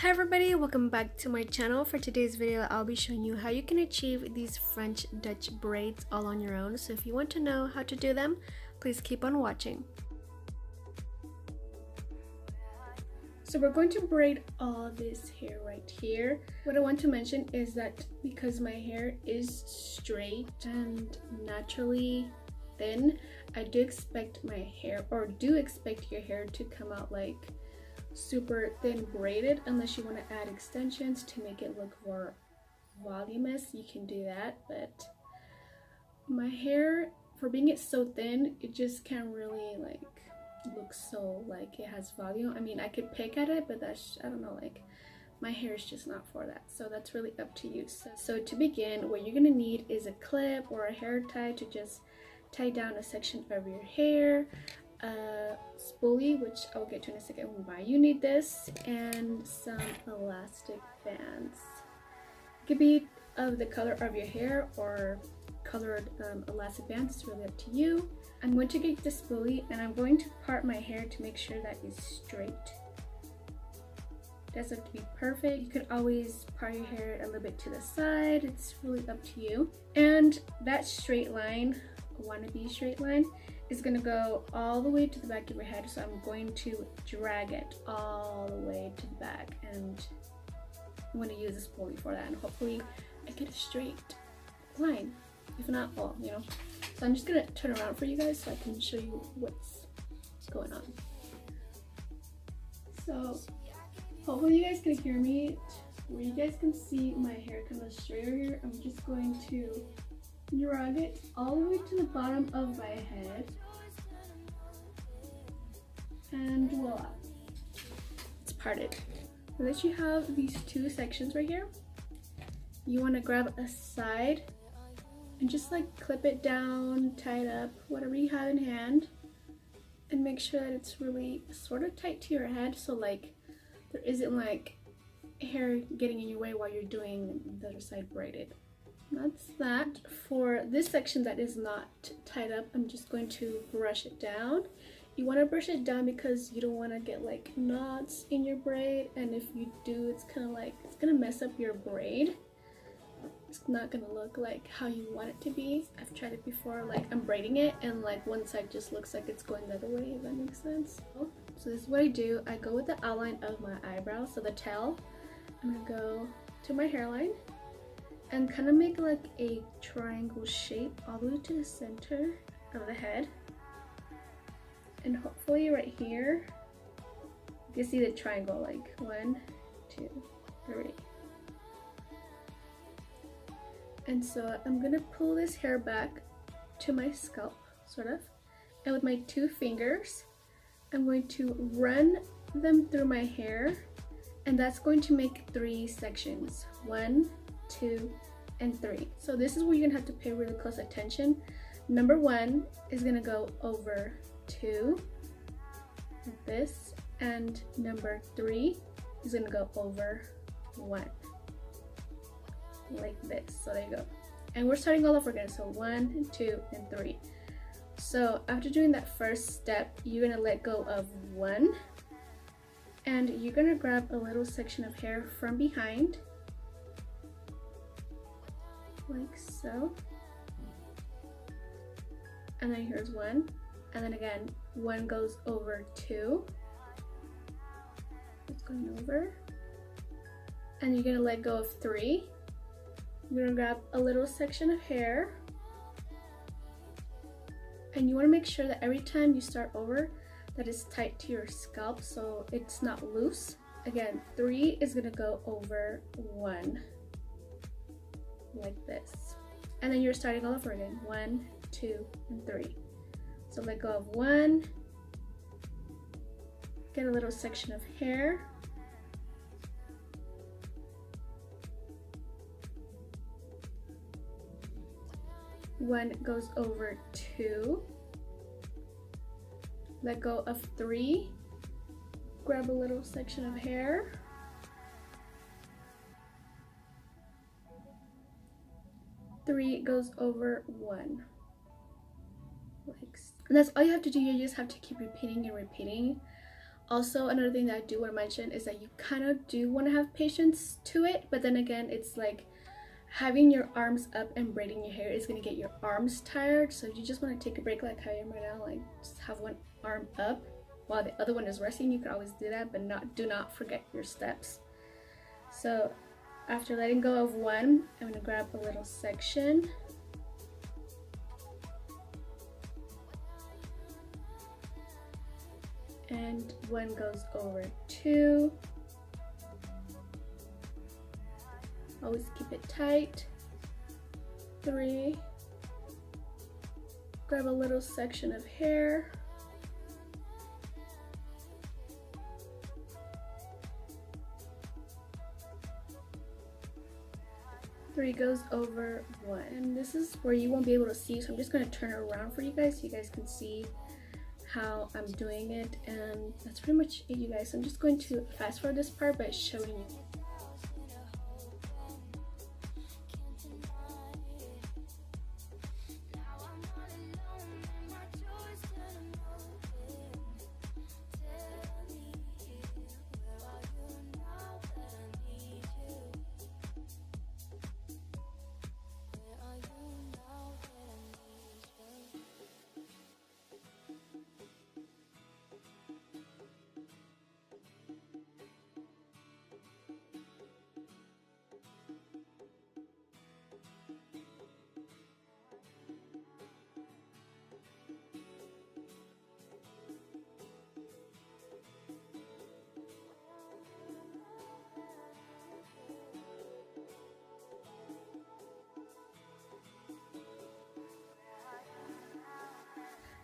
Hi everybody, welcome back to my channel. For today's video, I'll be showing you how you can achieve these French Dutch braids all on your own. So if you want to know how to do them, please keep on watching. So we're going to braid all this hair right here. What I want to mention is that because my hair is straight and naturally thin, I do expect my hair, or do expect your hair to come out like super thin braided, unless you want to add extensions to make it look more voluminous. You can do that, but my hair, for being it so thin, it just can't really like look so like it has volume. I mean, I could pick at it, but that's, I don't know, like my hair is just not for that. So that's really up to you. So to begin, what you're gonna need is a clip or a hair tie to just tie down a section of your hair, spoolie, which I'll get to in a second why you need this, and some elastic bands. It could be of the color of your hair or colored elastic bands. It's really up to you. I'm going to get the spoolie and I'm going to part my hair to make sure that it's straight. It doesn't have to be perfect. You could always part your hair a little bit to the side. It's really up to you. And that straight line, wannabe straight line, is going to go all the way to the back of your head. So I'm going to drag it all the way to the back, and I'm going to use a spoolie for that, and hopefully I get a straight line. If not, well, you know. So I'm just going to turn around for you guys so I can show you what's going on. So hopefully you guys can hear me, where you guys can see my hair kind of straighter here. I'm just going to drag it all the way to the bottom of my head, and voila, it's parted. Now that you have these two sections right here, you want to grab a side and just like clip it down, tie it up, whatever you have in hand, and make sure that it's really sort of tight to your head, so like there isn't like hair getting in your way while you're doing the other side braided. That's that. For this section that is not tied up, I'm just going to brush it down. You want to brush it down because you don't want to get like knots in your braid, and if you do, it's kind of like, it's gonna mess up your braid. It's not gonna look like how you want it to be. I've tried it before, like I'm braiding it and like one side just looks like it's going the other way, if that makes sense. So this is what I do. I go with the outline of my eyebrow, so the tail, I'm gonna go to my hairline and kind of make like a triangle shape all the way to the center of the head, and hopefully right here you can see the triangle, like 1, 2, 3. And so I'm gonna pull this hair back to my scalp, sort of, and with my 2 fingers I'm going to run them through my hair, and that's going to make 3 sections. 1, 2, and 3. So this is where you're gonna have to pay really close attention. Number 1 is gonna go over 2, like this, and number 3 is gonna go over 1, like this. So there you go. And we're starting all over again. So 1, 2, and 3. So after doing that first step, you're gonna let go of 1, and you're gonna grab a little section of hair from behind, like so, and then here's 1, and then again 1 goes over 2, it's going over, and you're gonna let go of 3. You're gonna grab a little section of hair, and you want to make sure that every time you start over that it's tight to your scalp so it's not loose. Again, 3 is gonna go over 1, like this, and then you're starting all over again. 1, 2, and 3. So let go of 1, get a little section of hair, one goes over 2, let go of 3, grab a little section of hair, three goes over 1, like, and that's all you have to do. You just have to keep repeating and repeating Also, another thing that I do want to mention is that you kind of do want to have patience to it, but then again, it's like having your arms up and braiding your hair is going to get your arms tired. So you just want to take a break like how I am right now, like just have one arm up while the other one is resting. You can always do that, but do not forget your steps. So after letting go of one, I'm going to grab a little section. And one goes over two. Always keep it tight. Three. Grab a little section of hair. Three goes over one. And this is where you won't be able to see, so I'm just going to turn it around for you guys so you guys can see how I'm doing it. And that's pretty much it, you guys. I'm just going to fast forward this part by showing you.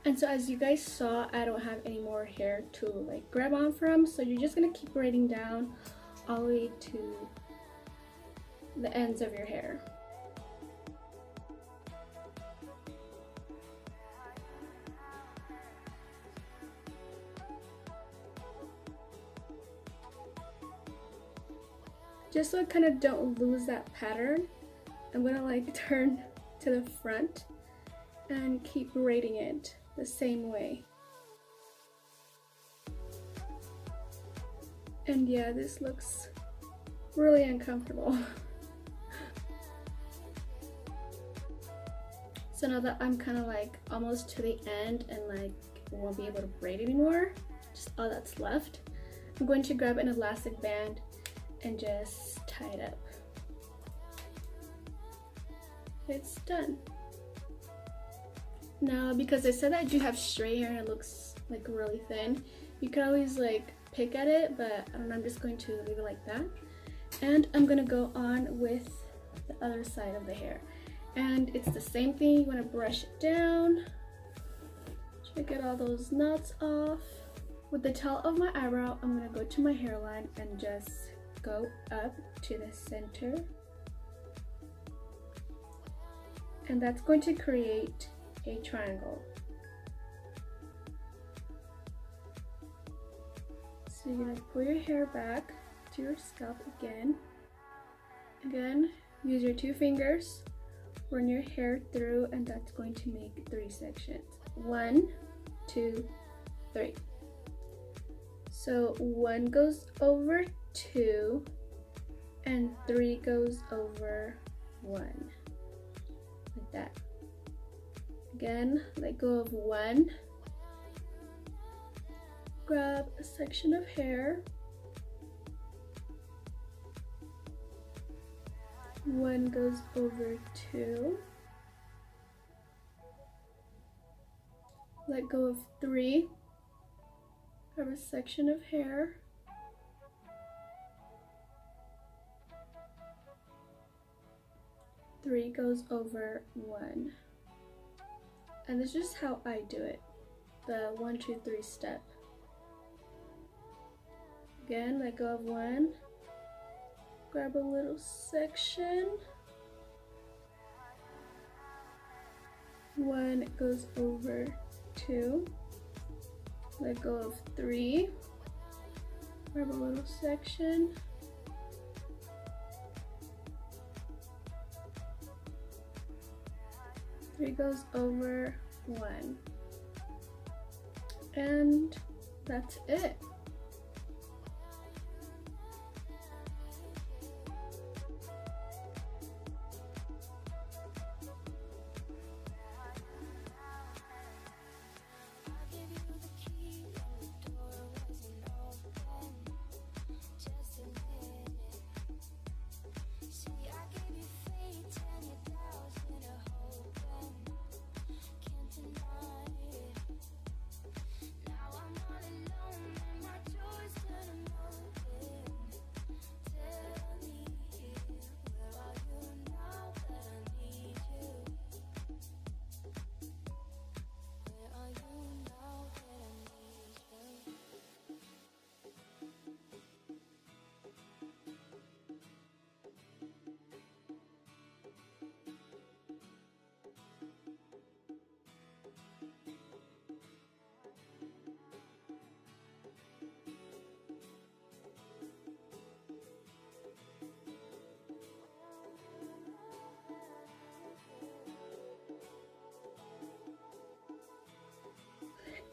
And so as you guys saw, I don't have any more hair to like grab on from, so you're just gonna keep braiding down all the way to the ends of your hair. Just so I kind of don't lose that pattern, I'm gonna like turn to the front and keep braiding it the same way. And yeah, this looks really uncomfortable. So now that I'm kind of like almost to the end and like won't be able to braid anymore, just all that's left, I'm going to grab an elastic band and just tie it up. It's done. Now, because I said that I do have straight hair and it looks like really thin, you can always like pick at it, but I don't know, I'm just going to leave it like that. And I'm gonna go on with the other side of the hair. And it's the same thing, you wanna brush it down. Try to get all those knots off. With the tail of my eyebrow, I'm gonna go to my hairline and just go up to the center. And that's going to create a triangle. So you're gonna pull your hair back to your scalp again. Again, use your two fingers, run your hair through, and that's going to make 3 sections. 1, 2, 3. So 1 goes over 2, and 3 goes over 1. Like that. Again, let go of 1, grab a section of hair, 1 goes over 2, let go of 3, grab a section of hair, 3 goes over 1. And this is just how I do it, the 1, 2, 3 step. Again, let go of 1, grab a little section, 1 goes over 2, let go of 3, grab a little section, 3 goes over 1, and that's it.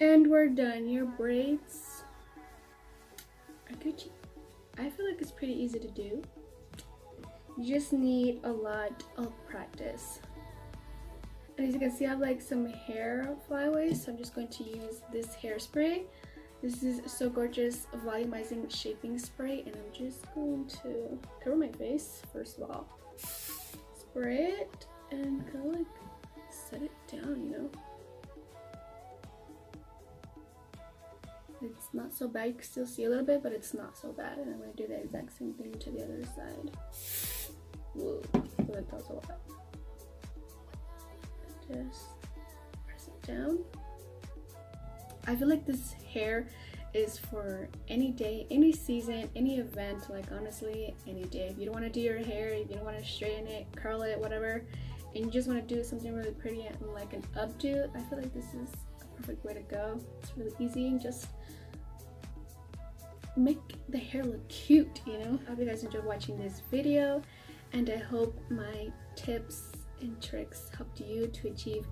And we're done. Your braids are good. I feel like it's pretty easy to do. You just need a lot of practice. And as you can see, I have like some hair flyaways, so I'm just going to use this hairspray. This is So Gorgeous volumizing shaping spray, and I'm just going to cover my face first of all. Spray it and kind of like set it down, you know. It's not so bad. You can still see a little bit, but it's not so bad. And I'm going to do the exact same thing to the other side. Whoa, I feel like that was a lot. Just press it down. I feel like this hair is for any day, any season, any event. Like honestly, any day. If you don't want to do your hair, if you don't want to straighten it, curl it, whatever, and you just want to do something really pretty and like an updo, I feel like this is a perfect way to go. It's really easy and just make the hair look cute, you know. I hope you guys enjoyed watching this video, and I hope my tips and tricks helped you to achieve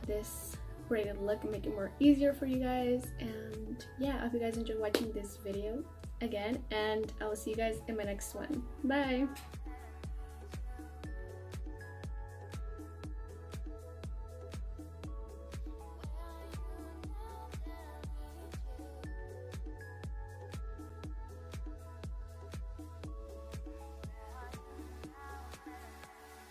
this braided look and make it more easier for you guys. And yeah, I hope you guys enjoyed watching this video again, and I will see you guys in my next one. Bye.